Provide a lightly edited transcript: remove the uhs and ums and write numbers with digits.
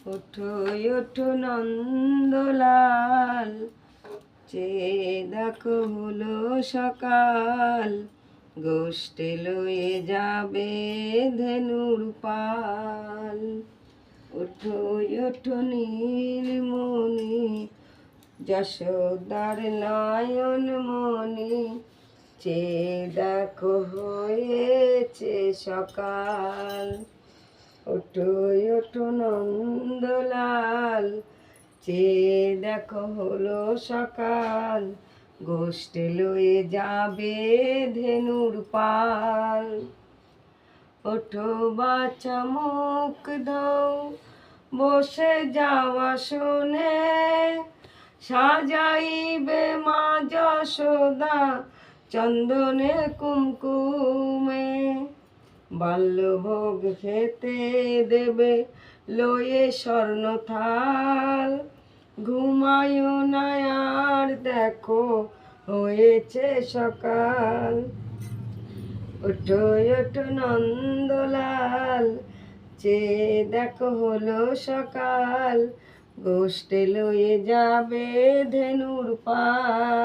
ওঠো ওঠো নন্দলাল, চেয়ে দেখো হলো সকাল, গোষ্ঠে লয়ে যাবে ধেনুর পাল। ওঠো ওঠো নীলমণি, যশোদার নয়ন মণি, চেয়ে দেখো হয়েছে সকাল। ওঠো ওঠো নন্দলাল, চেয়ে দেখো হলো সকাল, গোষ্ঠে লয়ে যাবে ধেনুর পাল। ওঠো বাছা মুখ ধৌ, বসে যাওয়া শোনে, সাজাইবে মা যশোদা চন্দনে কুমকুমে। বাল্যভোগ খেতে দেবে লয়ে স্বর্ণ থাল, ঘুমায়ো না আর দেখো হয়েছে সকাল। ওঠো ওঠো নন্দলাল, চেয়ে দেখো হলো সকাল, গোষ্ঠে লয়ে যাবে ধেনুর পাল।